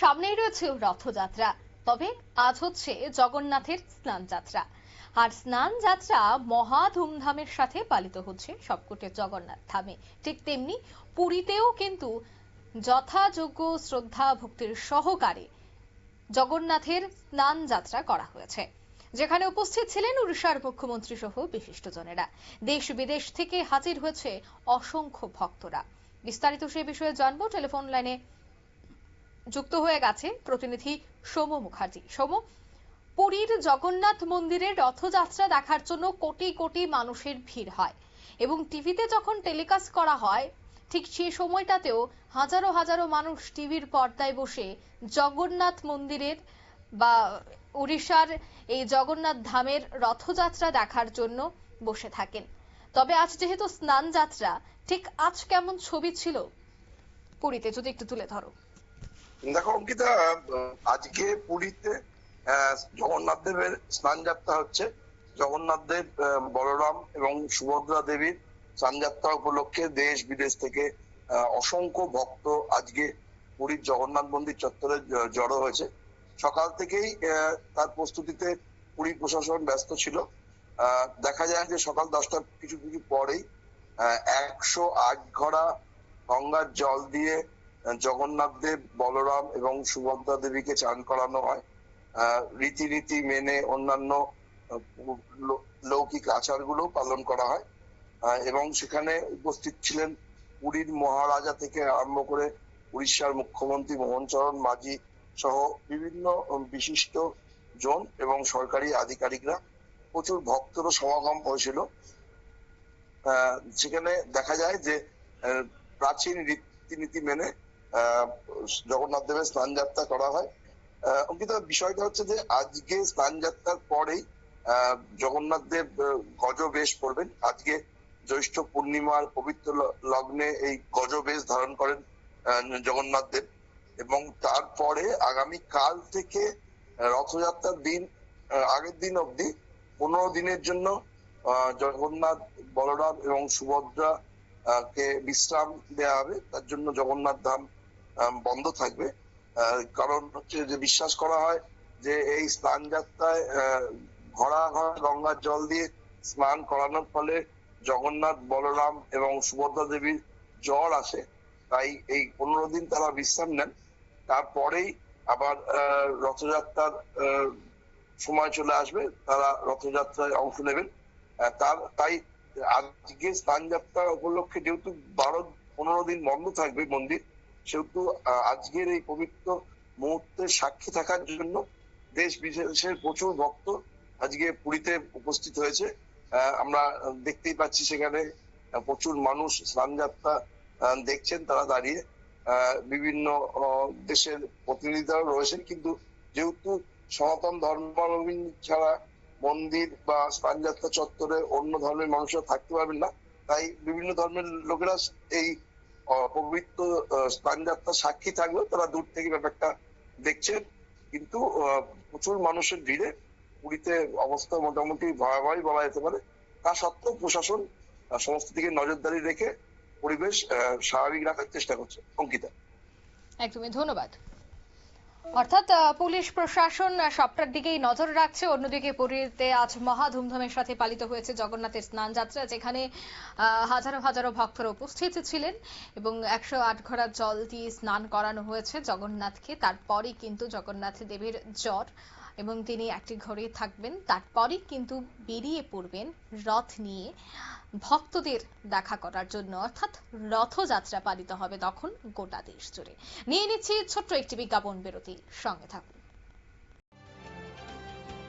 সামনেই রয়েছে রথযাত্রা, তবে আজ হচ্ছে জগন্নাথের স্নান যাত্রা। আর স্নান যাত্রা মহা ধুমধামের সাথে পালিত হচ্ছে সবকটি জগন্নাথ ধামে। ঠিক তেমনি পুরীতেও কিন্তু যথাযোগ্য শ্রদ্ধা ভক্তির সহকারে জগন্নাথের স্নান যাত্রা করা হয়েছে, যেখানে উপস্থিত ছিলেন উড়িষ্যার মুখ্যমন্ত্রী সহ বিশিষ্টজনেরা। দেশ বিদেশ থেকে হাজির হয়েছে অসংখ্য ভক্তরা। বিস্তারিত সে বিষয়ে জানবো, টেলিফোন লাইনে যুক্ত হয়ে গেছে প্রতিনিধি সৌম্য মুখার্জি। সৌম্য, পুরীর জগন্নাথ মন্দিরের রথযাত্রা দেখার জন্য কোটি কোটি মানুষের ভিড় হয় এবং টিভিতে যখন টেলিকাস্ট করা হয় ঠিক সেই সময়টাতেও হাজারো হাজারো মানুষ টিভির পর্দায় বসে জগন্নাথ মন্দিরের বা উড়িষ্যার এই জগন্নাথ ধামের রথযাত্রা দেখার জন্য বসে থাকেন। তবে আজ যেহেতু স্নান যাত্রা, ঠিক আজ কেমন ছবি ছিল পুরীতে, যদি একটু তুলে ধরো। দেখো অঙ্কিতা, আজকে পুরীতে জগন্নাথ দেবের স্নান যাত্রা হচ্ছে। জগন্নাথ দেব, বলরাম এবং সুভদ্রা দেবীর স্নান যাত্রা উপলক্ষে দেশ বিদেশ থেকে অসংখ্য ভক্ত আজকে পুরীর জগন্নাথ মন্দির চত্বরে জড়ো হয়েছে। সকাল থেকেই তার প্রস্তুতিতে পুরী প্রশাসন ব্যস্ত ছিল। দেখা যায় যে সকাল 10টার কিছু পরেই 108 ঘড়া গঙ্গার জল দিয়ে জগন্নাথ দেব, বলরাম এবং সুভদ্রা দেবীকে চান করানো হয়। রীতিনীতি মেনে অন্যান্য লৌকিক আচারগুলো পালন করা হয় এবং সেখানে উপস্থিত ছিলেন পুরীর মহারাজা থেকে আরম্ভ করে উড়িষ্যার মুখ্যমন্ত্রী মোহনচরণ মাঝি সহ বিভিন্ন বিশিষ্ট জন এবং সরকারি আধিকারিকরা। প্রচুর ভক্তরও সমাগম হয়েছিল। সেখানে দেখা যায় যে প্রাচীন রীতিনীতি মেনে জগন্নাথ দেবের স্নান যাত্রা করা হয়। অঙ্কিত, বিষয়টা হচ্ছে যে আজকে স্নান যাত্রার পরেই জগন্নাথ দেব গজ বেশ পড়বেন। আজকে জ্যৈষ্ঠ পূর্ণিমার পবিত্র লগ্নে এই গজ বেশ ধারণ করেন জগন্নাথ দেব এবং তারপরে আগামী কাল থেকে রথযাত্রার দিন আগের দিন অবধি 15 দিনের জন্য জগন্নাথ, বলরাম এবং সুভদ্রা কে বিশ্রাম দেওয়া হবে। তার জন্য জগন্নাথ ধাম বন্ধ থাকবে। কারণ হচ্ছে যে বিশ্বাস করা হয় যে এই স্নান যাত্রায় ঘড়া ঘড়া গঙ্গার জল দিয়ে স্নান করানোর ফলে জগন্নাথ, বলরাম এবং সুভদ্রা দেবীর জ্বর আসে। তাই এই 15 দিন তারা বিশ্রাম নেন। তারপরেই আবার রথযাত্রার সময় চলে আসবে, তারা রথযাত্রায় অংশ নেবেন। তাই আজকে স্নান যাত্রা উপলক্ষে যেহেতু 12-15 দিন বন্ধ থাকবে মন্দির, সেহেতু আজকের এই পবিত্র মুহূর্তের সাক্ষী থাকার জন্য দেশ বিদেশের প্রচুর ভক্ত আজকে পুরীতে উপস্থিত হয়েছে। আমরা দেখতেই পাচ্ছি সেখানে প্রচুর মানুষ স্নান যাত্রা দেখছেন, তারা দাঁড়িয়ে। বিভিন্ন দেশের প্রতিনিধিরাও রয়েছেন, কিন্তু যেহেতু সনাতন ধর্মাবলম্বী ছাড়া মন্দির বা স্নান যাত্রা চত্বরে অন্য ধর্মের মানুষরা থাকতে পারবেন না, তাই বিভিন্ন ধর্মের লোকেরা এই পবিত্র স্নান যাত্রা সাক্ষী থাকলেও তারা দূর থেকে ব্যাপারটা দেখছেন। কিন্তু প্রচুর মানুষের ভিড়ে পুরীতে অবস্থা মোটামুটি ভয়াবহই বলা যেতে পারে। তা সত্ত্বেও প্রশাসন সমস্ত দিকে নজরদারি রেখে পরিবেশ স্বাভাবিক রাখার চেষ্টা করছে। অঙ্কিতা, একদমই ধন্যবাদ। অর্থাৎ পুলিশ প্রশাসন সবটার দিকেই নজর রাখছে। অন্যদিকে পুরীতে আজ মহা ধুমধামের সাথে পালিত হয়েছে জগন্নাথের স্নান যাত্রা, যেখানে হাজারো হাজারো ভক্তরা উপস্থিত ছিলেন এবং 108 ঘড়া জল দিয়ে স্নান করানো হয়েছে জগন্নাথকে। তারপরই কিন্তু জগন্নাথ দেবের জ্বর এবং তিনি একটি ঘরে থাকবেন, তারপরই কিন্তু বেরিয়ে পড়বেন রথ নিয়ে ভক্তদের দেখা করার জন্য। অর্থাৎ রথযাত্রা পালিত হবে তখন গোটা দেশ জুড়ে। নিয়ে নিচ্ছি ছোট্ট একটি বিজ্ঞাপন বিরতি, সঙ্গে থাকুন।